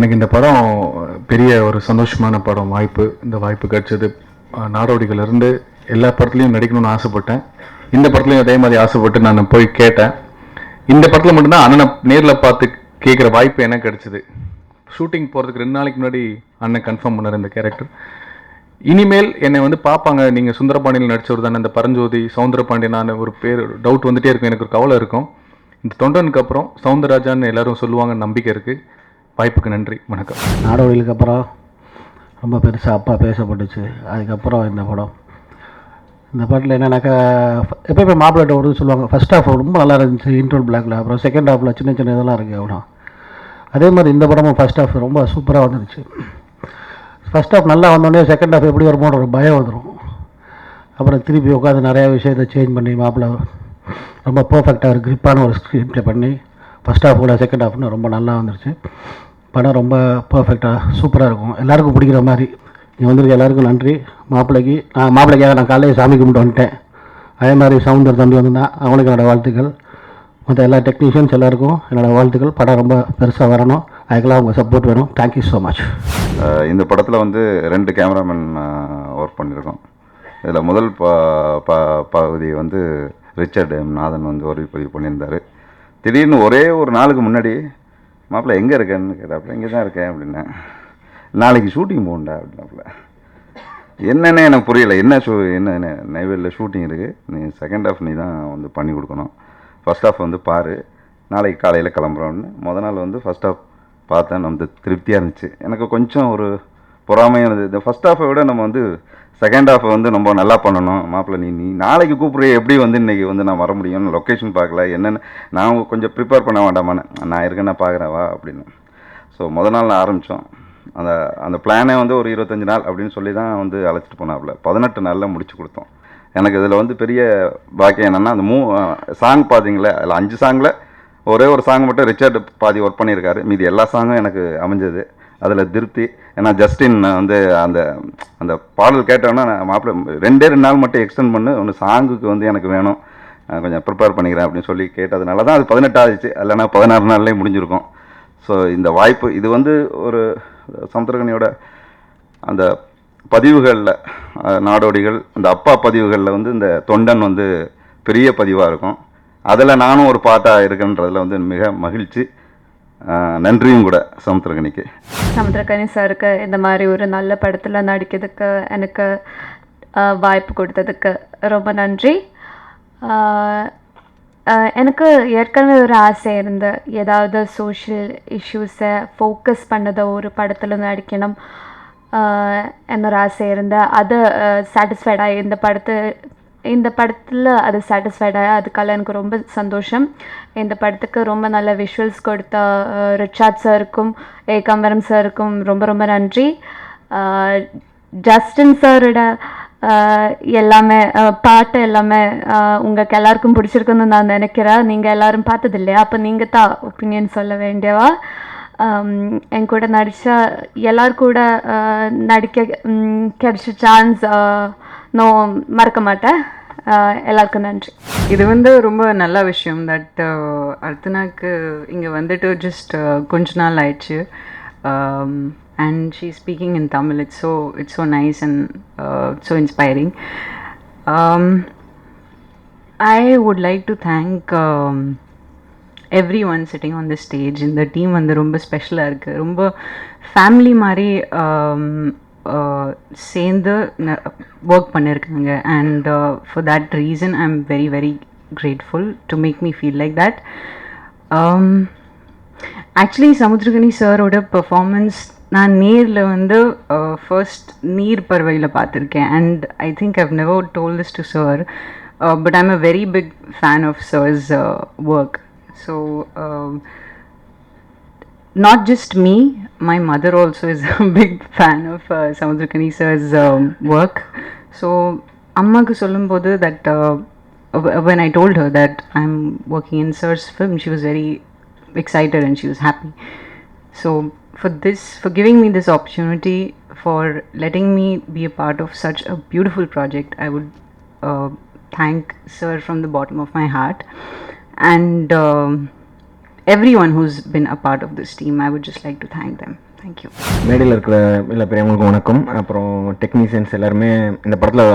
எனக்கு இந்த படம் பெரிய ஒரு சந்தோஷமான படம். இந்த வாய்ப்பு கிடைச்சது. நாடோடிகளிலிருந்து எல்லா படத்துலையும் நடிக்கணும்னு ஆசைப்பட்டேன். இந்த படத்துலையும் அதே மாதிரி ஆசைப்பட்டு நான் போய் கேட்டேன். இந்த படத்தில் மட்டும்தான் அண்ணனை நேரில் பார்த்து கேட்குற வாய்ப்பு எனக்கு கிடைச்சிது. ஷூட்டிங் போகிறதுக்கு 2 நாளைக்கு முன்னாடி அண்ணன் கன்ஃபார்ம் பண்ணார் இந்த கேரக்டர். இனிமேல் என்னை வந்து பார்ப்பாங்க, நீங்கள் சுந்தரபாண்டியில் நடிச்சவர் தானே, இந்த பரஞ்சோதி சவுந்தரபாண்டியன் ஒரு பேர் டவுட் வந்துகிட்டே இருக்கும், எனக்கு ஒரு கவலை இருக்கும். இந்த தொண்டனுக்கு அப்புறம் சவுந்தரராஜான்னு எல்லாரும் சொல்லுவாங்க, நம்பிக்கை இருக்குது. வாய்ப்புக்கு நன்றி, வணக்கம். நாடோடிகளுக்கு அப்புறம் ரொம்ப பெருசாக அப்பா பேசப்பட்டுச்சு. அதுக்கப்புறம் இந்த படத்தில் என்னன்னாக்கா, எப்போயுமே மாப்பிள்ளை ஒரு சொல்லுவாங்க, ஃபஸ்ட் ஹாஃப் ரொம்ப நல்லா இருந்துச்சு இன்ட்ரோல் பிளாக்ல, அப்புறம் செகண்ட் ஹாஃபில் சின்ன சின்ன இதெல்லாம் இருக்குது அவ்வளோ. அதே மாதிரி இந்த படமும் ஃபஸ்ட் ஹாஃப் ரொம்ப சூப்பராக வந்துருச்சு. ஃபஸ்ட் ஹாஃப் நல்லா வந்தோடனே செகண்ட் ஹாஃப் எப்படி வருமோன்ற ஒரு பயம் வந்துடும். அப்புறம் திருப்பி உட்காந்து நிறையா விஷயத்தை சேஞ்ச் பண்ணி மாப்பிள்ளை ரொம்ப பர்ஃபெக்டாக ஒரு கிரிப்பான ஒரு ஸ்க்ரீன் ப்ளே பண்ணி ஃபஸ்ட் ஹாஃப் கூட செகண்ட் ஹாஃப்னு ரொம்ப நல்லா வந்துருச்சு. படம் ரொம்ப பர்ஃபெக்டாக சூப்பராக இருக்கும், எல்லாேருக்கும் பிடிக்கிற மாதிரி. இங்கே வந்திருக்க எல்லாருக்கும் நன்றி. மாப்பிள்ளைக்காக நான் காலையில் சாமி கும்பிட்டு வந்துட்டேன். அதே மாதிரி சவுந்தர் தம்பி வந்துதான், அவனுக்கு என்னோடய வாழ்த்துக்கள். மற்ற எல்லா டெக்னீஷியன்ஸ் எல்லாருக்கும் என்னோடய வாழ்த்துக்கள். படம் ரொம்ப பெருசாக வரணும், அதுக்கெல்லாம் உங்கள் சப்போர்ட் வேணும். Thank you so much. இந்த படத்தில் 2 கேமராமேன் ஒர்க் பண்ணியிருக்கோம். இதில் முதல் பகுதி ரிச்சர்ட் நாதன் ஒளிப்பதிவு பண்ணியிருந்தார். திடீர்னு ஒரே ஒரு நாளுக்கு முன்னாடி மாப்பிள்ளை எங்கே இருக்கேன்னு கேட்டாப்புல. இங்கே தான் இருக்கேன் அப்படின்னேன். நாளைக்கு ஷூட்டிங் போகண்டா அப்படின்னாப்புல. என்னென்ன எனக்கு புரியலை. என்ன நெய்வேலியில் ஷூட்டிங் இருக்குது, நீ செகண்ட் ஹாஃப் நீ தான் பண்ணி கொடுக்கணும், ஃபஸ்ட் ஹாஃப் பாரு, நாளைக்கு காலையில் கிளம்புறோன்னு. நாள் ஃபஸ்ட் ஹாஃப் பார்த்தேன், திருப்தியாக இருந்துச்சு. எனக்கு கொஞ்சம் ஒரு பொறாமையாக இருந்தது. இந்த ஃபஸ்ட் ஹாஃபை விட நம்ம செகண்ட் ஹாஃபை ரொம்ப நல்லா பண்ணணும். மாப்பிள்ளை நீ நாளைக்கு கூப்பிட்றே, எப்படி இன்றைக்கி நான் வர முடியும்னு லொக்கேஷன் பார்க்கல, என்னென்னு நான் கொஞ்சம் ப்ரிப்பேர் பண்ண வேண்டாமான்னு, நான் இருக்கேன் நான் பார்க்குறேன் வா அப்படின்னு. ஸோ நாள் ஆரம்பித்தோம். அந்த பிளானே ஒரு 25 நாள் அப்படின்னு சொல்லி தான் அழைச்சிட்டு போனாப்புல. 18 நாளில் முடிச்சு கொடுத்தோம். எனக்கு இதில் பெரிய பாக்கியம் என்னென்னா, அந்த சாங் பார்த்தீங்களே, அதில் 5 சாங்கில் ஒரே ஒரு சாங் மட்டும் ரிச்சர்ட் பாதி ஒர்க் பண்ணியிருக்காரு. மீதி எல்லா சாங்கும் எனக்கு அமைஞ்சது. அதில் திருப்தி. ஏன்னா ஜஸ்டின் அந்த அந்த பாடல் கேட்டோன்னா, மாப்பிள்ளை 2 நாள் மட்டும் எக்ஸ்டெண்ட் பண்ணு, ஒன்று சாங்குக்கு எனக்கு வேணும், கொஞ்சம் ப்ரிப்பேர் பண்ணிக்கிறேன் அப்படின்னு சொல்லி கேட்டதுனால தான் அது 18 ஆகிடுச்சு. இல்லைனா 16 நாள்லேயே முடிஞ்சிருக்கும். ஸோ இந்த வாய்ப்பு இது ஒரு சமுத்திரக்கனியோட அந்த பதிவுகளில், நாடோடிகள் அந்த அப்பா பதிவுகளில் இந்த தொண்டன் பெரிய பதிவாக இருக்கும். அதில் நானும் ஒரு பாட்டாக இருக்குன்றதில் மிக மகிழ்ச்சி. நன்றியும் கூட சமுத்திரக்கனி சாருக்கு இந்த மாதிரி ஒரு நல்ல படத்தில் நடிக்கிறதுக்கு எனக்கு வாய்ப்பு கொடுத்ததுக்கு ரொம்ப நன்றி. எனக்கு ஏற்கனவே ஒரு ஆசை இருந்து, ஏதாவது சோஷியல் இஷ்யூஸை ஃபோக்கஸ் பண்ணதை ஒரு படத்தில் நடிக்கணும் என்னொரு ஆசை இருந்து, அது சாட்டிஸ்ஃபைடாக இந்த படத்தில் அது சாட்டிஸ்ஃபைடாக, அதுக்காக எனக்கு ரொம்ப சந்தோஷம். இந்த படத்துக்கு ரொம்ப நல்ல விஷுவல்ஸ் கொடுத்த ரிச்சார்ட் சாருக்கும் ஏகாம்பரம் சாருக்கும் ரொம்ப ரொம்ப நன்றி. ஜஸ்டின் சாரோட எல்லாமே பாட்டு எல்லாமே உங்களுக்கு எல்லாருக்கும் பிடிச்சிருக்குன்னு நான் நினைக்கிறேன். நீங்கள் எல்லோரும் பார்த்தது இல்லையா? அப்போ நீங்கள் தான் ஒப்பீனியன் சொல்ல வேண்டியவா. என் கூட நடித்த எல்லாரும் கூட நடிக்க கிடைச்ச சான்ஸ் நான் மறக்க மாட்டேன். எல்லாருக்கும் நன்றி. இது ரொம்ப நல்ல விஷயம். தட் அர்த்தனாக்கு இங்கே வந்துட்டு ஜஸ்ட் கொஞ்ச நாள் ஆயிடுச்சு. And she's speaking in Tamil. It's so nice and so inspiring. I would like to thank everyone sitting on the stage. In the team ரொம்ப ஸ்பெஷலாக இருக்குது, ரொம்ப ஃபேமிலி மாதிரி சேர்ந்து ஒர்க் பண்ணியிருக்காங்க. And for that reason I am very very grateful to make me feel like that. Actually Samuthirakani சாரோட performance நான் நேரில் ஃபர்ஸ்ட் நீர் பறவையில் பார்த்துருக்கேன். And I think I've never told this to sir, but I'm a very big fan of sir's work. So not just me, my mother also is a big fan of Samudrakani sir's work. So ammaku sollumbodhu that when I told her that I'm working in sir's film, she was very excited and she was happy. So for giving me this opportunity, for letting me be a part of such a beautiful project, I would thank sir from the bottom of my heart. And everyone who's been a part of this team. I would just like to thank them. Thank you. மேடையில் இருக்கிற எல்லா பெரியவங்களுக்கும் வணக்கம். அப்புறம் technicians எல்லாருமே இந்த படத்தில்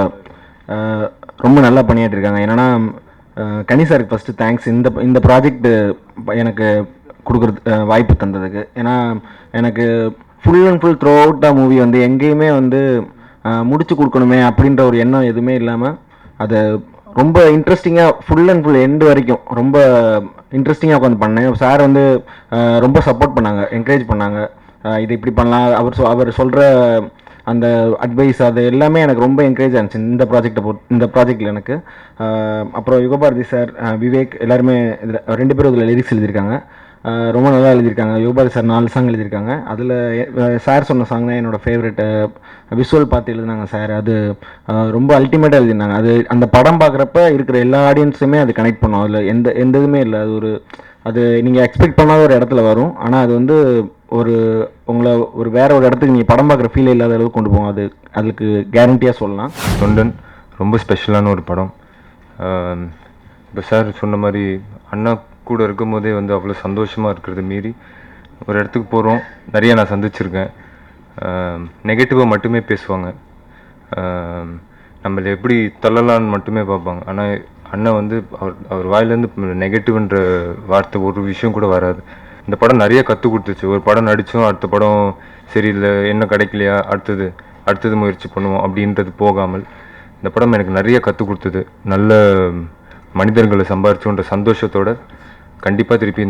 ரொம்ப நல்லா பண்ணிகிட்டு இருக்காங்க. என்னென்னா கனி சாருக்கு ஃபஸ்ட்டு தேங்க்ஸ். இந்த ப்ராஜெக்ட் எனக்கு கொடுக்குறது வாய்ப்பு தந்ததுக்கு. ஏன்னா எனக்கு full and full through out the movie வந்து எங்கேயுமே வந்து முடிச்சு கொடுக்கணுமே அப்படின்ற ஒரு எண்ணம் எதுவுமே இல்லாமல் அதை ரொம்ப இன்ட்ரெஸ்டிங்காக ஃபுல் அண்ட் ஃபுல் எண்டு வரைக்கும் ரொம்ப இன்ட்ரெஸ்டிங்காக உட்காந்து பண்ணேன். சார் வந்து ரொம்ப சப்போர்ட் பண்ணாங்க, என்கரேஜ் பண்ணாங்க. இது இப்படி பண்ணலாம், அவர் சொல்கிற அந்த அட்வைஸ் அது எல்லாமே எனக்கு ரொம்ப என்கரேஜ் ஆனிச்சு இந்த ப்ராஜெக்டில் எனக்கு. அப்புறம் யுகபாரதி சார், விவேக் எல்லாருமே இதில் 2 பேரும் இதில் லிரிக்ஸ் எழுதியிருக்காங்க. ரொம்ப நல்லா எழுதியிருக்காங்க. யுகபாரதி சார் 4 சாங் எழுதியிருக்காங்க. அதில் சார் சொன்ன சாங் தான் என்னோடய ஃபேவரெட்டு. விஷுவல் பார்த்து எழுதினாங்க சார். அது ரொம்ப அல்டிமேட்டாக எழுதினாங்க. அது அந்த படம் பார்க்குறப்ப இருக்கிற எல்லா ஆடியன்ஸுமே அது கனெக்ட் பண்ணும். அதில் எந்த இதுவுமே இல்லை. அது நீங்கள் எக்ஸ்பெக்ட் பண்ணாத ஒரு இடத்துல வரும். ஆனால் அது வந்து உங்களை வேற ஒரு இடத்துக்கு நீங்கள் படம் பார்க்குற ஃபீல் இல்லாத அளவுக்கு கொண்டு போகும். அதுக்கு கேரண்டியாக சொல்லலாம். தொண்டன் ரொம்ப ஸ்பெஷலான ஒரு படம். இப்போ சார் சொன்ன மாதிரி அண்ணா கூட இருக்கும்போதே வந்து அவ்வளோ சந்தோஷமாக இருக்கிறது மீறி ஒரு இடத்துக்கு போகிறோம். நிறைய நான் சந்திச்சிருக்கேன். நெகட்டிவாக மட்டுமே பேசுவாங்க, நம்மளை எப்படி தள்ளலான்னு மட்டுமே பார்ப்பாங்க. ஆனால் அண்ணன் வந்து அவர் வாயிலேருந்து நெகட்டிவ்ன்ற வார்த்தை ஒரு விஷயம் கூட வராது. இந்த படம் நிறைய கற்றுக் கொடுத்துச்சு. ஒரு படம் நடித்தோம், அடுத்த படம் சரியில்லை, என்ன கிடைக்கலையா, அடுத்தது முயற்சி பண்ணுவோம் அப்படின்றது போகாமல் இந்த படம் எனக்கு நிறைய கற்றுக் கொடுத்தது. நல்ல மனிதர்களை சம்பாரிச்சோன்ற சந்தோஷத்தோடு கண்டிப்பாக திருப்பி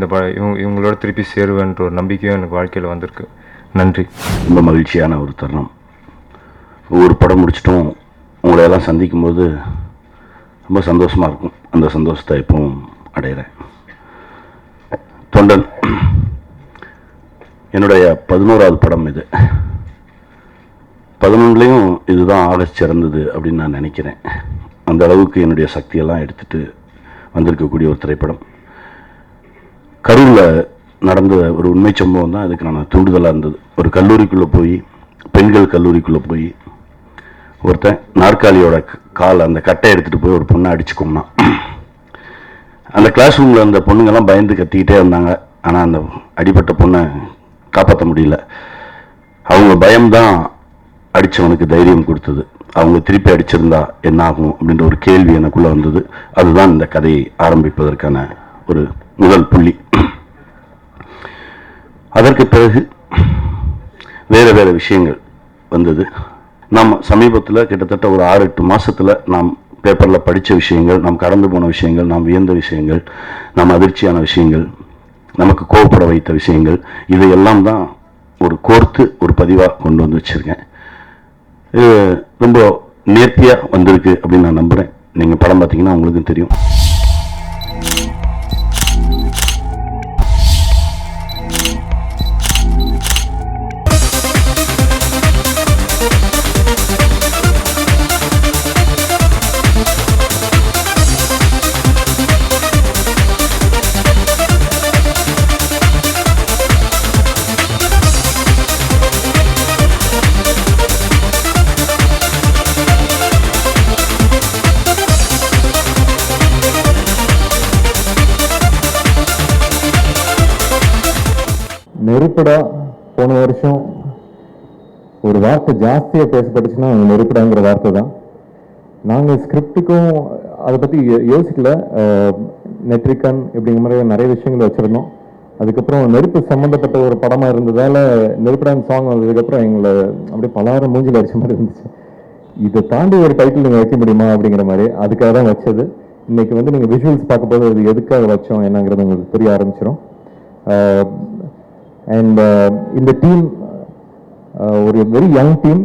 இவங்களோட திருப்பி சேருவேன்ற ஒரு நம்பிக்கையும் எனக்கு வாழ்க்கையில் வந்திருக்கு. நன்றி. ரொம்ப மகிழ்ச்சியான ஒரு தருணம். ஒரு படம் முடிச்சிட்டோம், உங்களை எல்லாம் சந்திக்கும்போது ரொம்ப சந்தோஷமாக இருக்கும். அந்த சந்தோஷத்தை எப்பவும் அடைகிறேன். தொண்டன் என்னுடைய 11வது படம். இது 11லேயும் இதுதான் ஆகச் சிறந்தது அப்படின்னு நான் நினைக்கிறேன். அந்த அளவுக்கு என்னுடைய சக்தியெல்லாம் எடுத்துகிட்டு வந்திருக்கக்கூடிய ஒரு திரைப்படம். கரூரில் நடந்த ஒரு உண்மை சம்பவம் தான் அதுக்கு நான் தூண்டுதலாக இருந்தது. ஒரு கல்லூரிக்குள்ளே போய், பெண்கள் கல்லூரிக்குள்ளே போய் ஒருத்தன் நாற்காலியோட அந்த கட்டை எடுத்துகிட்டு போய் ஒரு பொண்ணை அடிச்சுக்கோம்னா, அந்த கிளாஸ் ரூமில் அந்த பொண்ணுங்கெல்லாம் பயந்து கத்திக்கிட்டே இருந்தாங்க. ஆனால் அந்த அடிப்பட்ட பொண்ணை காப்பாற்ற முடியல. அவங்க பயம்தான் அடித்தவனுக்கு தைரியம் கொடுத்தது. அவங்க திருப்பி அடிச்சிருந்தா என்ன ஆகும் அப்படின்ற ஒரு கேள்வி எனக்குள்ளே வந்தது. அதுதான் இந்த கதையை ஆரம்பிப்பதற்கான ஒரு முதல் புள்ளி. அதற்கு பிறகு வேறு வேறு விஷயங்கள் வந்தது. நாம் சமீபத்தில் கிட்டத்தட்ட ஒரு 6-8 மாதத்தில் நாம் பேப்பரில் படித்த விஷயங்கள், நாம் கடந்து போன விஷயங்கள், நாம் வியந்த விஷயங்கள், நாம் அதிர்ச்சியான விஷயங்கள், நமக்கு கோவப்பட வைத்த விஷயங்கள், இதையெல்லாம் தான் ஒரு கோர்த்து ஒரு பதிவாக கொண்டு வந்து வச்சுருக்கேன். இது ரொம்ப நேர்த்தியாக வந்திருக்கு அப்படின்னு நான் நம்புகிறேன். நீங்கள் படம் பார்த்தீங்கன்னா உங்களுக்கும் தெரியும். நெருப்படா போன வருஷம் ஒரு வார்த்தை ஜாஸ்தியாக பேசப்பட்டுச்சுன்னா நெருப்படாங்கிற வார்த்தை தான். நாங்கள் ஸ்கிரிப்டுக்கும் அதை பற்றி யோசிக்கல. நெட்ரிக்கன் இப்படிங்கிற மாதிரி நிறைய விஷயங்கள் வச்சுருந்தோம். அதுக்கப்புறம் நெருப்பு சம்மந்தப்பட்ட ஒரு படமாக இருந்ததால் நெருப்படான் சாங் வந்ததுக்கப்புறம் எங்களை அப்படியே பலாயிரம் மூஞ்சில் அடிச்ச மாதிரி இருந்துச்சு. இதை தாண்டி ஒரு டைட்டில் நீங்கள் வைக்க முடியுமா அப்படிங்கிற மாதிரி அதுக்காக தான் வச்சது. இன்னைக்கு வந்து நீங்கள் விஷுவல்ஸ் பார்க்கும்போது அது எதுக்காக வச்சோம் என்னங்கிறது உங்களுக்கு புரிய ஆரம்பிச்சிடும். அண்ட் இந்த டீம் ஒரு வெரி யங் டீம்.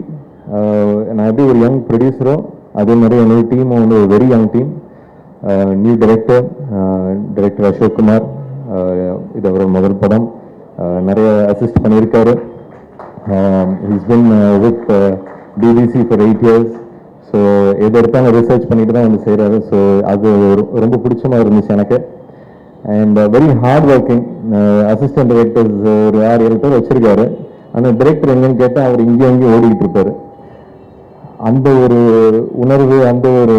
நான் எப்படி ஒரு யங் ப்ரொடியூசரோ அதே மாதிரி என்னோட டீமும் வந்து ஒரு very young team. New director Ashok Kumar. இது அவரோட முதல் படம். நிறைய அசிஸ்ட் பண்ணியிருக்காரு. He's been with BBC for 8 years. So எது எடுத்தாலும் ரிசர்ச் பண்ணிட்டு தான் வந்து செய்கிறாரு. ஸோ அது ரொம்ப பிடிச்ச மாதிரி இருந்துச்சு எனக்கு. And very hard working. Assistant directors ஒரு 6-7 பேர் வச்சிருக்காரு. ஆனால் டைரக்டர் எங்கன்னு கேட்டால் அவர் இங்கேயும் அங்கேயும் ஓடிக்கிட்டு இருப்பாரு. அந்த ஒரு உணர்வு, அந்த ஒரு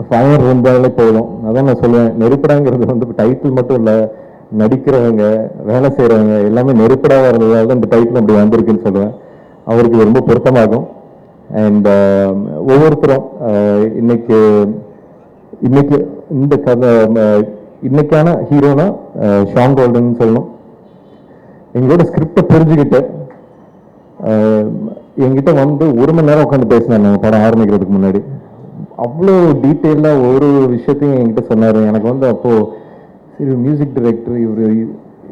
ஃபயர் இருந்தாலே போதும். அதான் நான் சொல்லுவேன், நெருப்படாங்கிறது வந்து டைட்டில் மட்டும் இல்லை, நடிக்கிறவங்க, வேலை செய்கிறவங்க எல்லாமே நெருக்கடாக இருந்ததால் தான் இந்த டைட்டில் அப்படி வந்திருக்குன்னு சொல்லுவேன். அவருக்கு இது ரொம்ப பொருத்தமாகும். அண்ட் ஒவ்வொருத்தரும் இன்னைக்கு இந்த கதை இன்னைக்கான ஹீரோனா ஷான் கோல்டன் சொல்லணும். எங்களோட ஸ்கிரிப்டை புரிஞ்சுக்கிட்டு என்கிட்ட வந்து 1 மணி நேரம் உட்காந்து பேசினார் நாங்கள் படம் ஆரம்பிக்கிறதுக்கு முன்னாடி. அவ்வளோ டீட்டெயிலாக ஒரு விஷயத்தையும் என்கிட்ட சொன்னார். எனக்கு வந்து அப்போது சரி, மியூசிக் டைரக்டர் இவர்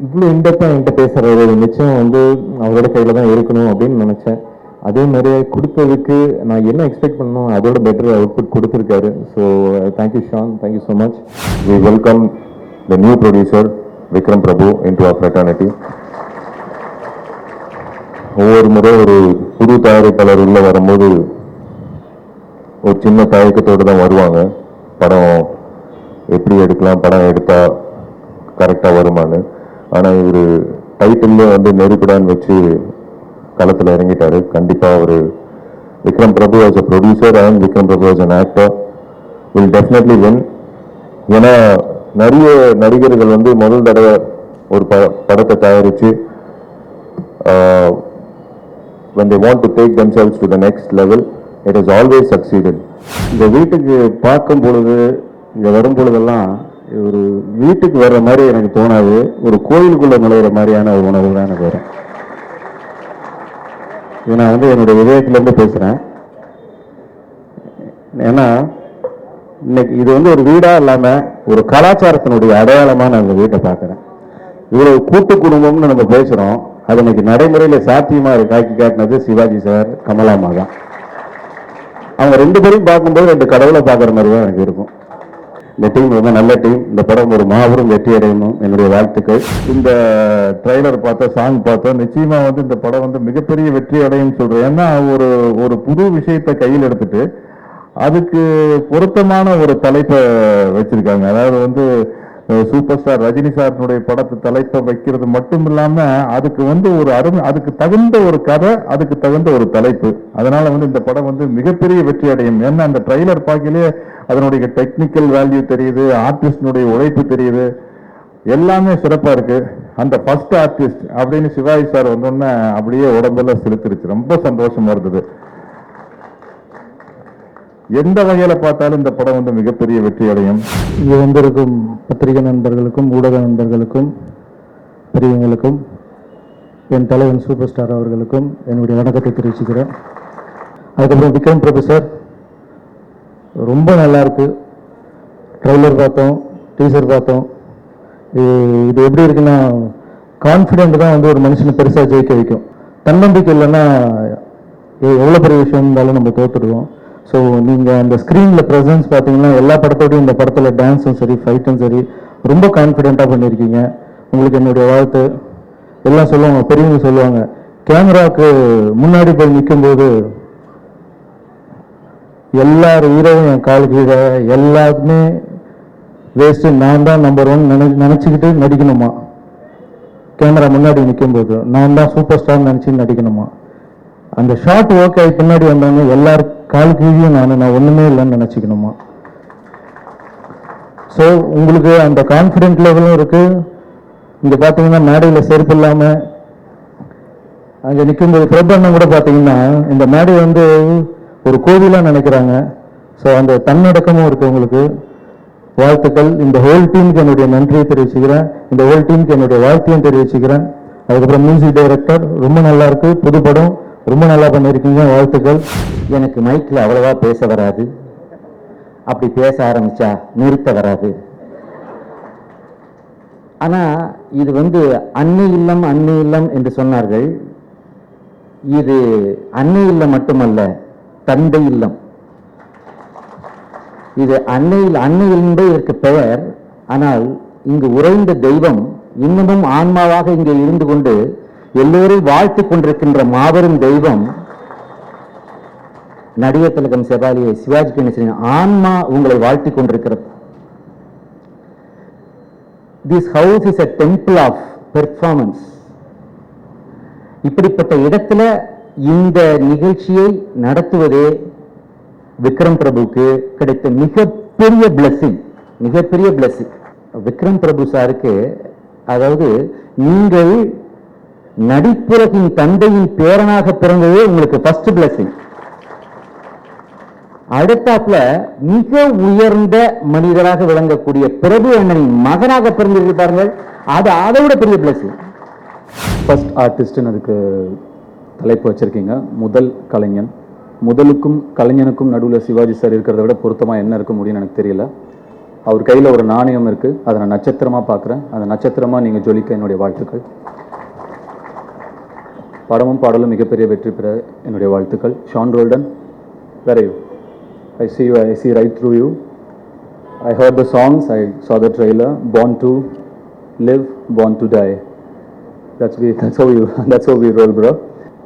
இவ்வளோ இன்டெப்த்தாக என்கிட்ட பேசுகிறாரு, நிச்சயம் வந்து அவரோட கையில் தான் இருக்கணும் அப்படின்னு நினச்சேன். அதே மாதிரி கொடுத்ததுக்கு நான் என்ன எக்ஸ்பெக்ட் பண்ணணும் அதோட பெட்டர் அவுட்புட் கொடுத்துருக்காரு. So thank you Sean, thank you so much. We welcome the new producer Vikram Prabhu into our fraternity. ஒவ்வொரு முறை ஒரு புது தயாரிப்பாளர் உள்ள வரும்போது ஒரு சின்ன தயக்கத்தோடு தான் வருவாங்க. படம் எப்படி எடுக்கலாம், படம் எடுத்தா கரெக்டாக வருமானு. ஆனால் இவர் டைட்டில்ல வந்து நெருக்கடான்னு வச்சு களத்தில் இறங்கிட்டாரு. கண்டிப்பாக ஒரு Vikram Prabhu as a producer and Vikram Prabhu as an actor will definitely win. ஏன்னா நிறைய நடிகர்கள் வந்து முதல் தடவை ஒரு படத்தை தயாரித்து when they want to take themselves to the next level, it has always succeeded. இந்த வீட்டுக்கு பார்க்கும் பொழுது, இங்கே வரும் பொழுதெல்லாம் ஒரு வீட்டுக்கு வர்ற மாதிரி எனக்கு தோணாது, ஒரு கோயிலுக்குள்ளே நுழையிற மாதிரியான ஒரு உணர்வு தான் எனக்கு வரும். இது நான் வந்து என்னுடைய இதயத்திலேருந்து பேசுகிறேன். ஏன்னா இன்னைக்கு இது வந்து ஒரு வீடாக இல்லாமல் ஒரு கலாச்சாரத்தினுடைய அடையாளமாக நான் இந்த வீட்டை பார்க்குறேன். இவ்வளவு கூட்டு குடும்பம்னு நம்ம பேசுகிறோம், அது இன்னைக்கு நடைமுறையில் சாத்தியமாக காக்கி காட்டினது சிவாஜி சார், கமலாமா தான். அவங்க 2 பேரும் பார்க்கும்போது 2 கடவுளை பார்க்குற மாதிரி தான் எனக்கு இருக்கும். இந்த டீம் ரொம்ப நல்ல டீம். இந்த படம் ஒரு மாபெரும் வெற்றி அடையணும், என்னுடைய வாழ்த்துக்கள். இந்த ட்ரைலர் பார்த்தோம், சாங் பார்த்தோம், நிச்சயமா வந்து இந்த படம் வந்து மிகப்பெரிய வெற்றி அடையும் சொல்றேன். ஏன்னா ஒரு புது விஷயத்தை கையில் எடுத்துட்டு அதுக்கு பொருத்தமான ஒரு தலைப்பை வச்சிருக்காங்க. அதாவது வந்து சூப்பர் ஸ்டார் ரஜினி சாரினுடைய படத்தை தலைப்பை வைக்கிறது மட்டும் இல்லாம அதுக்கு வந்து ஒரு அதுக்கு தகுந்த ஒரு கதை, அதுக்கு தகுந்த ஒரு தலைப்பு. அதனால வந்து இந்த படம் வந்து மிகப்பெரிய வெற்றி அடையும். ஏன்னா அந்த ட்ரைலர் பார்க்கலே அதனுடைய டெக்னிக்கல் வேல்யூ தெரியுது, ஆர்டிஸ்டினுடைய உழைப்பு தெரியுது, எல்லாமே சிறப்பா இருக்கு. அந்த ஃபர்ஸ்ட் ஆர்டிஸ்ட் அப்படின்னு சிவாஜி சார் வந்தோடனே அப்படியே உடம்பெல்லாம் செலுத்திருச்சு. ரொம்ப சந்தோஷமா இருந்தது. எந்த வகையில பார்த்தாலும் இந்த படம் வந்து மிகப்பெரிய வெற்றி அடையும். இங்கே வந்திருக்கும் பத்திரிகை நண்பர்களுக்கும் ஊடக நண்பர்களுக்கும் பெரியவங்களுக்கும் என் தலைவன் சூப்பர் ஸ்டார் அவர்களுக்கும் என்னுடைய வணக்கத்தை தெரிவிச்சுக்கிறேன். அதுக்கப்புறம் விக்ரம் பிரபு சார், ரொம்ப நல்லா இருக்கு. ட்ரெய்லர் பார்த்தோம், டீசர் பார்த்தோம். இது எப்படி இருக்குன்னா, கான்ஃபிடென்ட் தான் வந்து ஒரு மனுஷனை பெருசாக ஜெயிக்க வைக்கும். தன்னம்பிக்கை இல்லைன்னா எவ்வளோ பெரிய விஷயம் இருந்தாலும் நம்ம தோத்துடுவோம். ஸோ நீங்கள் அந்த ஸ்க்ரீனில் ப்ரெசன்ஸ் பார்த்தீங்கன்னா எல்லா படத்தோடையும் இந்த படத்தில் டான்ஸும் சரி, ஃபைட்டும் சரி, ரொம்ப கான்ஃபிடென்ட்டாக பண்ணியிருக்கீங்க. உங்களுக்கு என்னுடைய வாழ்த்து. எல்லாம் சொல்லுவாங்க, பெரியவங்க சொல்லுவாங்க, கேமராவுக்கு முன்னாடி போய் நிற்கும்போது எல்லார் ஹீரோவும் என் கால் கீழே, எல்லாருமே வேஸ்ட்டு, நான் தான் நம்பர் 1 நினச்சிக்கிட்டு நடிக்கணுமா? கேமரா முன்னாடி நிற்கும்போது நான் தான் சூப்பர் ஸ்டார் நினச்சி நடிக்கணுமா? அந்த ஷார்ட் ஒர்க் ஆகி பின்னாடி வந்தாங்க எல்லாரும் கால் கீழியும் நான் ஒன்றுமே இல்லைன்னு நினச்சிக்கணுமா? ஸோ உங்களுக்கு அந்த கான்ஃபிடென்ட் லெவலும் இருக்குது. இங்கே பார்த்தீங்கன்னா மேடையில் செருப்பு இல்லாமல் அங்கே நிற்கும்போது பிரபண்ணம் கூட பார்த்தீங்கன்னா இந்த மேடை வந்து ஒரு கோவிலாக நினைக்கிறாங்க. ஸோ அந்த தன்னடக்கமும் இருக்குது உங்களுக்கு. வாழ்த்துக்கள். இந்த ஹோல் டீமுக்கு என்னுடைய நன்றியை தெரிவிச்சுக்கிறேன். இந்த ஹோல் டீமுக்கு என்னுடைய வாழ்த்தையும் தெரிவிச்சுக்கிறேன். அதுக்கப்புறம் மியூசிக் டைரக்டர், ரொம்ப நல்லா இருக்கு, புது படம், ரொம்ப நல்லா பண்ணியிருக்கீங்க, வாழ்த்துக்கள். எனக்கு மைக்கில் அவ்வளவா பேச வராது, அப்படி பேச ஆரம்பிச்சா நிறுத்த வராது. ஆனால் இது வந்து அன்னை இல்லம் அன்னை இல்லம் என்று சொன்னார்கள். இது அன்னை இல்லம் மட்டுமல்ல, தந்தை இல்லம். இது அன்னை என்பது இதற்கு பெயர். ஆனால் இங்கு உறைந்த தெய்வம் இன்னமும் ஆன்மாவாக இங்கே இருந்து கொண்டு எல்லோரும் வாழ்த்து கொண்டிருக்கின்ற மாபெரும் தெய்வம் நடிகர் திலகம் செவாலியை சிவாஜி கணேசனின் ஆன்மா உங்களை வாழ்த்தி கொண்டிருக்கிறது. This house is a temple of performance. இப்படிப்பட்ட இடத்துல இந்த நிகழ்ச்சியை நடத்துவதே விக்ரம் பிரபுக்கு கிடைத்த மிகப்பெரிய பிளஸிங். விக்ரம் பிரபு சாருக்கு அதாவது நீங்கள் நடிப்புலகின் தந்தையின் பேரனாக பிறந்ததே உங்களுக்கு ஃபர்ஸ்ட் பிளஸிங். அடுத்தாப்புல மிக உயர்ந்த மனிதராக விளங்கக்கூடிய பிரபு அண்ணனின் மகனாக பிறந்திருப்பார்கள், அது அதை விட பெரிய பிளஸிங். ஃபர்ஸ்ட் ஆர்டிஸ்ட்னு அதுக்கு தலைப்பு வச்சுருக்கீங்க. முதல் கலைஞன். முதலுக்கும் கலைஞனுக்கும் நடுவில் சிவாஜி சார் இருக்கிறத விட பொருத்தமாக என்ன இருக்க முடியும்னு எனக்கு தெரியல. அவர் கையில் ஒரு நாணயம் இருக்குது, அதை நான் நட்சத்திரமாக பார்க்குறேன். அந்த நட்சத்திரமாக நீங்கள் ஜொலிக்க என்னுடைய வாழ்த்துக்கள். படமும் பாடலும் மிகப்பெரிய வெற்றி பெற என்னுடைய வாழ்த்துக்கள். Sean Roldan, where are you? I see right through you. I heard the songs, I saw the trailer. Born to live, born to die. That's how we roll, bro.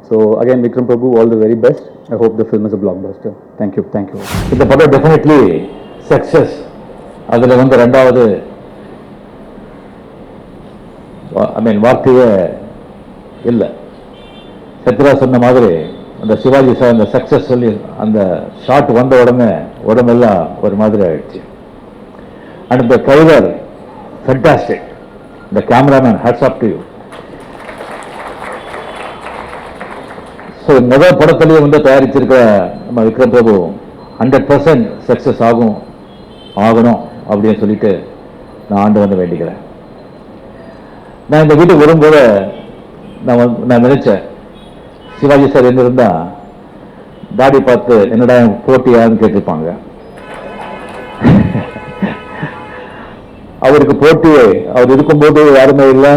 So again, Vikram Prabhu, all the very best. I hope the film is a blockbuster. Thank you. இந்த படம் definitely success. அதில் ரெண்டாவது வார்த்தையே இல்லை. சத்யரா சொன்ன மாதிரி அந்த Sivaji sir அந்த சக்ஸஸ் சொல்லி அந்த ஷாட் வந்த உடனே உடம்பெல்லாம் ஒரு மாதிரி ஆயிடுச்சு. அண்ட் இந்த ட்ரைலர் ஃபென்டாஸ்டிக். இந்த cameraman hats off to you. So முதல் படத்திலேயே தயாரிச்சிருக்கிற நம்ம விக்ரம் பிரபு 100% சக்ஸஸ் ஆகணும் அப்படின்னு சொல்லிட்டு நான் ஆண்டு வேண்டிக்கிறேன். நான் இந்த வீட்டுக்கு வரும்போது நான் நினைச்சேன், சிவாஜி சார் என்ன இருந்தா தாடி பார்த்து என்னடா போட்டியான்னு கேட்டிருப்பாங்க. அவருக்கு போட்டியே அவர் இருக்கும்போது யாருமே இல்லை,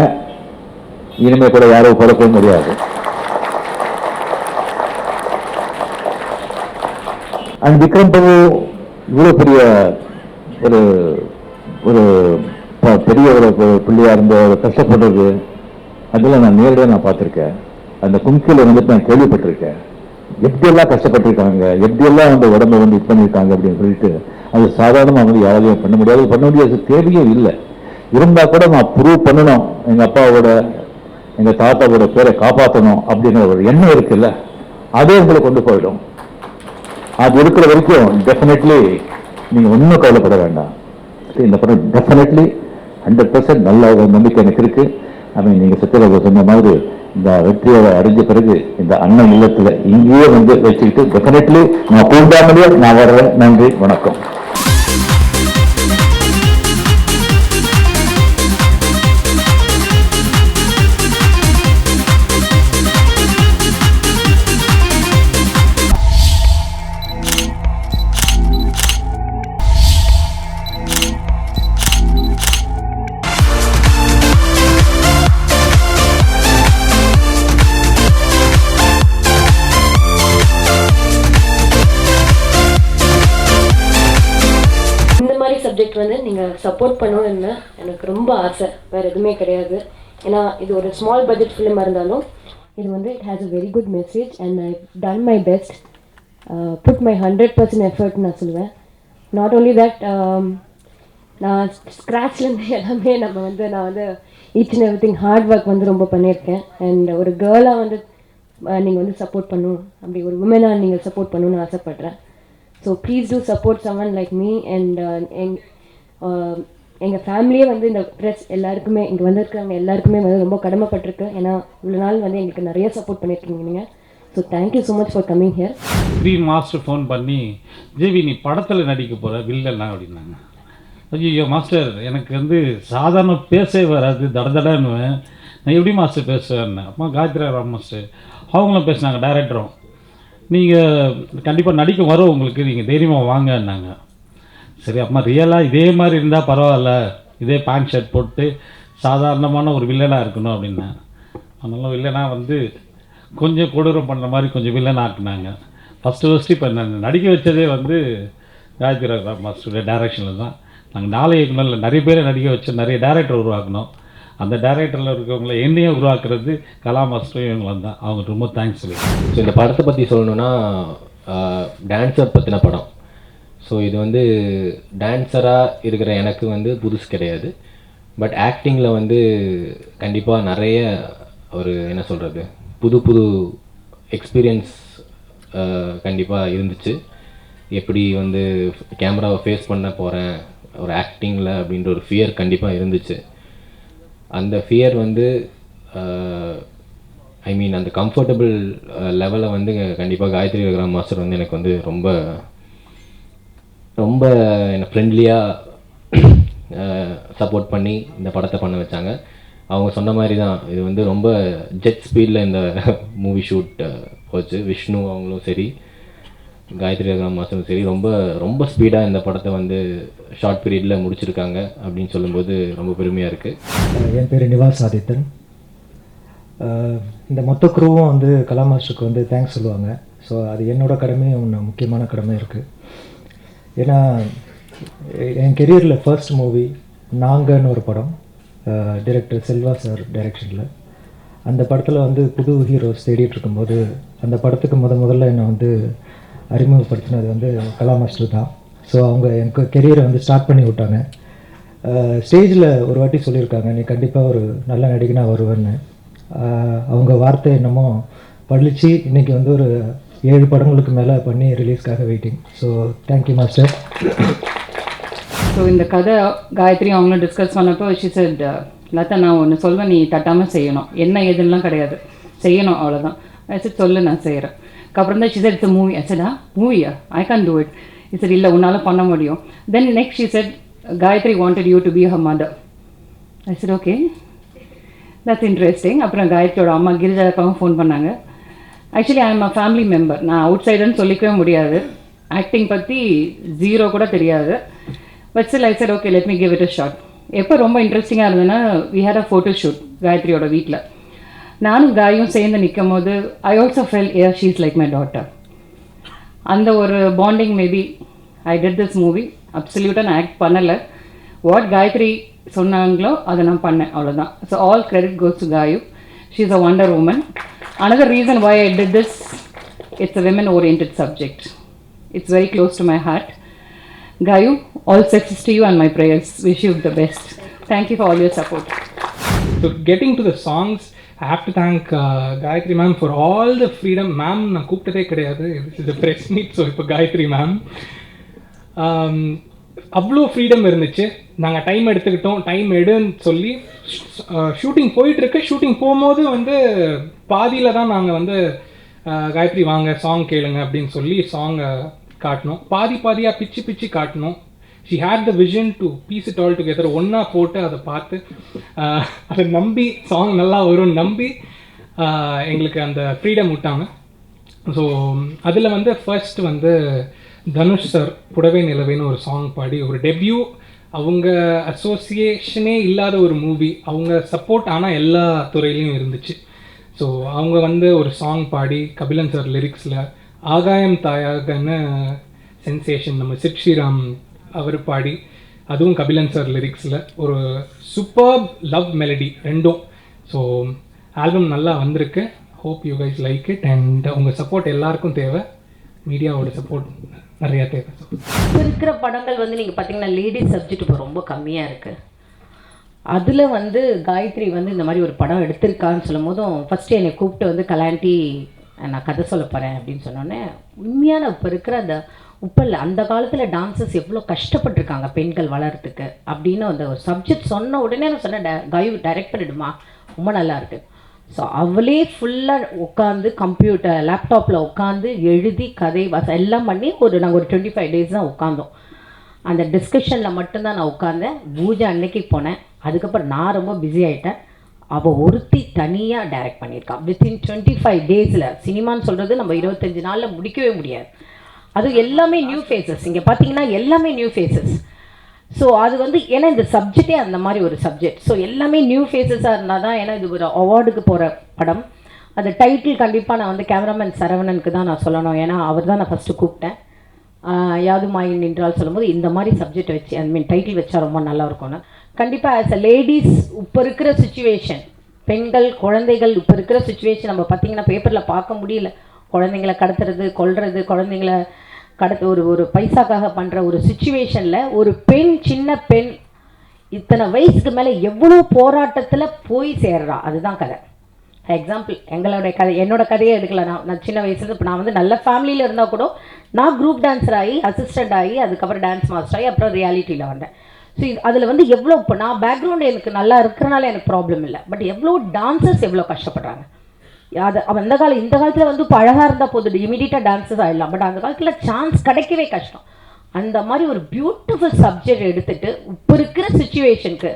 இனிமே கூட யாரும் பிறக்கவும் முடியாது. அண்ட் விக்ரம் பிரபு இவ்வளோ பெரிய ஒரு பெரிய ஒரு பிள்ளையா இருந்த கஷ்டப்படுறது அதெல்லாம் நான் நேரடியாக பார்த்துருக்கேன். அந்த கும்கியில் நான் கேள்விப்பட்டிருக்கேன். எப்படியெல்லாம் கஷ்டப்பட்டிருக்காங்க, எப்படியெல்லாம் உடம்பை இது பண்ணியிருக்காங்க அப்படின்னு சொல்லிட்டு அது சாதாரணமாக யாராலையும் பண்ண முடியாது தேவையே இல்லை. இருந்தால் கூட நான் ப்ரூவ் பண்ணணும், எங்கள் அப்பாவோட எங்கள் தாத்தாவோட பேரை காப்பாற்றணும் அப்படிங்கிற ஒரு எண்ணம் இருக்குல்ல, அதே உங்களை கொண்டு போயிடும். அது இருக்கிற வரைக்கும் டெஃபினெட்லி நீங்கள் ஒன்றும் கவலைப்பட வேண்டாம். இந்த படம் டெஃபினெட்லி 100% நல்ல ஒரு நம்பிக்கை எனக்கு இருக்கு. நீங்கள் சத்யராஜா சொன்ன மாதிரி இந்த வெற்றியை அடைஞ்ச பிறகு இந்த அண்ணன் இல்லத்தில் இங்கேயே வச்சுக்கிட்டு டெஃபினெட்லி நான் கூண்டாமலே நான் வர்றேன். நன்றி, வணக்கம். சப்ஜெக்ட் நீங்கள் சப்போர்ட் பண்ணணும்னு எனக்கு ரொம்ப ஆசை, வேறு எதுவுமே கிடையாது. ஏன்னா இது ஒரு ஸ்மால் பட்ஜெட் ஃபிலிமாக இருந்தாலும் இது it has a very good message and I done my best, put my 100% effort நான் சொல்லுவேன். நாட் ஓன்லி தட், நான் ஸ்க்ராட்ச்லேருந்து எல்லாமே நான் each and every thing hard work ரொம்ப பண்ணியிருக்கேன். அண்ட் ஒரு கேர்ளாக நீங்கள் சப்போர்ட் பண்ணணும், அப்படி ஒரு உமனாக நீங்கள் சப்போர்ட் பண்ணணும்னு ஆசைப்பட்றேன். So please do support someone like me. And எங்கள் ஃபேமிலியே இந்த ப்ரெஸ் எல்லாருக்குமே இங்கே வந்திருக்காங்க எல்லாருக்குமே ரொம்ப கடமைப்பட்டிருக்கு. ஏன்னா இவ்வளோ நாள் எங்களுக்கு நிறைய சப்போர்ட் பண்ணியிருக்கீங்க நீங்கள். So thank you so much for coming here. Master phone பண்ணி, ஜேவி நீ படத்தில் நடிக்க போகிற வில்லெல்லாம் அப்படின்னாங்க. ஐயோ மாஸ்டர், எனக்கு சாதாரண பேசவே வராது, தடதடன்னுவேன். நான் எப்படி மாஸ்டர் பேசுவேன்? அம்மா காயத்ரி ராம் மாஸ்டர் அவங்களும் பேசினாங்க, டைரக்டரும். நீங்கள் கண்டிப்பாக நடிக்க வரும் உங்களுக்கு, நீங்கள் தைரியமாக வாங்கன்னாங்க. சரி அம்மா ரியலாக இதே மாதிரி இருந்தால் பரவாயில்ல, இதே பேண்ட் ஷர்ட் போட்டு சாதாரணமான ஒரு வில்லனாக இருக்கணும் அப்படின்னேன். அதனால வில்லனாக கொஞ்சம் கொடூரம் பண்ணுற மாதிரி கொஞ்சம் வில்லனாக ஆக்குனாங்க. ஃபஸ்ட்டு இப்போ நான் நடிக்க வச்சதே காயத்ரி ராம் மாஸ்டருடைய டைரக்ஷனில் தான். நாங்கள் 4 இயக்குனரில் நிறைய பேரை நடிக்க வச்சு நிறைய டைரக்டர் உருவாக்கணும். அந்த டைரக்டரில் இருக்கவங்களை என்னையும் உருவாக்குறது கலா மாஸ்டரும் இவங்களும் தான். அவங்க ரொம்ப தேங்க்ஸ் சொல்லி. ஸோ இந்த படத்தை பற்றி சொல்லணுன்னா, டான்ஸர் பற்றின படம். ஸோ இது டான்ஸராக இருக்கிற எனக்கு புதுசு கிடையாது. பட் ஆக்டிங்கில் கண்டிப்பாக நிறைய ஒரு என்ன சொல்கிறது புது எக்ஸ்பீரியன்ஸ் கண்டிப்பாக இருந்துச்சு. எப்படி கேமராவை ஃபேஸ் பண்ண போகிறேன் ஒரு ஆக்டிங்கில் அப்படின்ற ஒரு ஃபியர் கண்டிப்பாக இருந்துச்சு. அந்த ஃபியர் வந்து ஐ மீன் அந்த கம்ஃபர்டபுள் லெவலை வந்து கண்டிப்பாக காயத்ரி விக்ரம் மாஸ்டர் வந்து எனக்கு வந்து ரொம்ப ரொம்ப என்னை ஃப்ரெண்ட்லியாக சப்போர்ட் பண்ணி இந்த படத்தை பண்ண வச்சாங்க. அவங்க சொன்ன மாதிரி தான் இது வந்து ரொம்ப ஜெட் ஸ்பீடில் இந்த மூவி ஷூட் போச்சு. விஷ்ணு அவங்களும் சரி, காயத்ரி விக்ரம் மாஸ்டரும் சரி, ரொம்ப ரொம்ப ஸ்பீடாக இந்த படத்தை வந்து ஷார்ட் பீரியடில் முடிச்சிருக்காங்க அப்படின்னு சொல்லும்போது ரொம்ப பெருமையாக இருக்குது. என் பேர் நிவாஸ் ஆதித்தன். இந்த மொத்த குரூவும் வந்து கலா மாஸ்டருக்கு வந்து தேங்க்ஸ் சொல்லுவாங்க. ஸோ அது என்னோடய கடமையும் ஒன்று முக்கியமான கடமை இருக்குது. ஏன்னா என் கெரியரில் ஃபர்ஸ்ட் மூவி நாங்கன்னு ஒரு படம், டைரக்டர் செல்வா சார் டைரக்ஷனில். அந்த படத்தில் வந்து புது ஹீரோஸ் தேடிட்டு இருக்கும்போது அந்த படத்துக்கு முதல்ல என்னை வந்து அறிமுகப்படுத்தினது வந்து கலா மாஸ்டர் தான். ஸோ அவங்க எனக்கு கெரியரை வந்து ஸ்டார்ட் பண்ணி விட்டாங்க. ஸ்டேஜில் ஒரு வாட்டி சொல்லியிருக்காங்க, நீ கண்டிப்பாக ஒரு நல்ல நடிகனாக வருவேன்னு. அவங்க வார்த்தை என்னமோ பழிச்சு இன்றைக்கி வந்து ஒரு 7 படங்களுக்கு மேலே பண்ணி ரிலீஸ்க்காக waiting. So thank you master. So இந்த கதை காயத்ரி அவங்களும் டிஸ்கஸ் பண்ணப்போ ஷி செட், லதா நான் ஒன்று சொல்வேன், நீ தட்டாமல் செய்யணும், என்ன ஏதுன்னெலாம் கிடையாது, செய்யணும் அவ்வளோதான். சரி சொல்லு நான் செய்கிறேன். அப்புறம் தான் ஷி செட் இட்ஸ் மூவி. சடா மூவியா, ஐ கேன் டூ இட். சரி இல்லை உன்னால் பண்ண முடியும். Then next she said Gayathri wanted you to be her mother. I said okay, that's interesting. அப்புறம் காயத்ரியோட அம்மா கிரிஜாக்காவும் ஃபோன் பண்ணாங்க. Actually I am a family member, நான் அவுட் சைடுன்னு சொல்லிக்கவே முடியாது, ஆக்டிங் பற்றி 0 கூட தெரியாது. But still I said okay let me give it a shot. எப்போ ரொம்ப இன்ட்ரெஸ்டிங்காக இருந்ததுன்னா we had a photo shoot காயத்ரியோட வீட்டில். நானும் காயும் சேர்ந்து நிற்கும் போது I also felt her she is like my daughter. அந்த ஒரு bonding maybe I did this movie. அப்சல்யூட்டாக நான் ஆக்ட் பண்ணலை, வாட் காயத்ரி சொன்னாங்களோ அதை நான் பண்ணேன், அவ்வளோதான். So all credit goes to Gayu. She is a wonder woman. Another reason why I did this, it's a women-oriented subject. It's very close to my heart. Gayu, all success to you and my prayers. Wish you the best. Thank you for all your support. So getting to the songs, I have to thank Gayatri ma'am for all the freedom. Ma'am, நான் கூப்பிட்டதே கிடையாது, this is a press meet, so இப்போ Gayatri ma'am. அவ்வளோ freedom இருந்துச்சு. நாங்கள் time எடுத்துக்கிட்டோம், time எடுன்னு சொல்லி shooting போயிட்டுருக்கு. Shooting போகும்போது வந்து பாதியில் தான் நாங்கள் வந்து காயத்ரி வாங்க சாங் கேளுங்க அப்படின்னு சொல்லி சாங்கை காட்டினோம். பாதியாக பிச்சு காட்டினோம். She had the vision to piece it all together. ஒன்றா போட்டு அதை பார்த்து அதை நம்பி சாங் நல்லா வரும்னு நம்பி எங்களுக்கு அந்த ஃப்ரீடம் விட்டாங்க. ஸோ அதில் வந்து ஃபர்ஸ்ட் வந்து தனுஷ் சார் புடவை நிலவைன்னு ஒரு சாங் பாடி ஒரு டெபியூ. அவங்க அசோசியேஷனே இல்லாத ஒரு மூவி, அவங்க சப்போர்ட் ஆனால் எல்லா துறையிலையும் இருந்துச்சு. ஸோ அவங்க வந்து ஒரு சாங் பாடி கபிலன் சார் லிரிக்ஸில் ஆகாயம் தாயாகன்னு சென்சேஷன் நம்ம சித் ஸ்ரீராம் அவர் பாடி, அதுவும் கபிலன் சார் லிரிக்ஸில் ஒரு சூப்பர் லவ் மெலடி ரெண்டும். ஸோ ஆல்பம் நல்லா வந்திருக்கு. Hope you guys like it. And உங்கள் சப்போர்ட் எல்லாருக்கும் தேவை, மீடியாவோட சப்போர்ட் நிறையா தேவை. இப்போ இருக்கிற படங்கள் வந்து நீங்கள் பார்த்தீங்கன்னா லேடிஸ் சப்ஜெக்ட் இப்போ ரொம்ப கம்மியாக இருக்குது. அதில் வந்து காயத்ரி வந்து இந்த மாதிரி ஒரு படம் எடுத்திருக்கான்னு சொல்லும் போதும் ஃபஸ்ட்டு என்னை கூப்பிட்டு வந்து கலாண்டி நான் கதை சொல்ல போகிறேன் அப்படின்னு சொன்னோன்னே, உண்மையான இப்போ இருக்கிற அந்த உப்பல்ல அந்த காலத்தில் டான்ஸர்ஸ் எவ்வளோ கஷ்டப்பட்டிருக்காங்க பெண்கள் வளர்கிறதுக்கு அப்படின்னு அந்த ஒரு சப்ஜெக்ட் சொன்ன உடனே நான் சொன்னேன், காயு டைரக்ட் பண்ணிவிடுமா, ரொம்ப நல்லா இருக்குது. ஸோ அவளே ஃபுல்லாக உட்காந்து கம்ப்யூட்டர் லேப்டாப்பில் உட்காந்து எழுதி கதை எல்லாம் பண்ணி நாங்கள் ஒரு 25 days தான் உட்காந்தோம். அந்த டிஸ்கஷனில் மட்டும்தான் நான் உட்காந்தேன். பூஜை அன்னைக்கு போனேன். அதுக்கப்புறம் நான் ரொம்ப பிஸி ஆகிட்டேன். அவள் ஒருத்தி தனியாக டைரக்ட் பண்ணியிருக்கான் வித்தின் 25 days. சினிமான்னு சொல்கிறது நம்ம 25 நாளில் முடிக்கவே முடியாது. அது எல்லாமே நியூ ஃபேஸஸ். இங்கே பார்த்தீங்கன்னா எல்லாமே நியூ ஃபேஸஸ். ஸோ அது வந்து ஏன்னா இந்த சப்ஜெக்டே அந்த மாதிரி ஒரு சப்ஜெக்ட். ஸோ எல்லாமே நியூ ஃபேஸஸாக இருந்தால் தான், ஏன்னா இது ஒரு அவார்டுக்கு போகிற படம். அந்த டைட்டில் கண்டிப்பாக நான் வந்து கேமராமேன் சரவணனுக்கு தான் நான் சொல்லணும். ஏன்னா அவர் தான் நான் ஃபஸ்ட்டு கூப்பிட்டேன். யாதுமாயின் நின்றால் சொல்லும்போது இந்த மாதிரி சப்ஜெக்ட் வச்சு ஐ மீன் டைட்டில் வச்சா ரொம்ப நல்லா இருக்கும்னு. கண்டிப்பாக ஆஸ் அ லேடிஸ் இப்போ இருக்கிற சுச்சுவேஷன், பெண்கள் குழந்தைகள் இப்போ இருக்கிற சுச்சுவேஷன் நம்ம பார்த்திங்கன்னா பேப்பரில் பார்க்க முடியல. குழந்தைங்களை கடத்துறது, கொல்றது, குழந்தைங்களை கடத்து ஒரு பைசாக்காக பண்ணுற ஒரு சுச்சுவேஷனில் ஒரு பெண், சின்ன பெண் இத்தனை வயசுக்கு மேலே எவ்வளோ போராட்டத்தில் போய் சேர்றா. அதுதான் கதை. எக்ஸாம்பிள் எங்களுடைய கதை, என்னோடய கதையே எடுக்கல. நான் சின்ன வயசுல இப்போ நான் வந்து நல்ல ஃபேமிலியில் இருந்தால் கூட நான் குரூப் டான்ஸர் ஆகி அசிஸ்டண்ட் ஆகி அதுக்கப்புறம் டான்ஸ் மாஸ்டர் ஆகி அப்புறம் ரியாலிட்டியில் வந்தேன். ஸோ அதில் வந்து எவ்வளோ இப்போ நான் பேக்ரவுண்ட் எனக்கு நல்லா இருக்கிறனால எனக்கு ப்ராப்ளம் இல்லை, பட் எவ்வளோ டான்சர்ஸ் எவ்வளோ கஷ்டப்படுறாங்க. அது அந்த காலம் இந்த காலத்தில் வந்து இப்போ அழகாக இருந்தால் போதும் இமீடியட்டாக டான்ஸஸ் ஆகிடலாம், பட் அந்த காலத்தில் சான்ஸ் கிடைக்கவே கஷ்டம். அந்த மாதிரி ஒரு பியூட்டிஃபுல் சப்ஜெக்ட் எடுத்துகிட்டு இப்போ இருக்கிற சுச்சுவேஷனுக்கு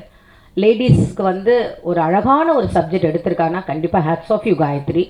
லேடிஸ்க்கு வந்து ஒரு அழகான ஒரு சப்ஜெக்ட் எடுத்திருக்காங்கன்னா கண்டிப்பாக ஹேட்ஸ் ஆஃப் யூ காயத்ரி.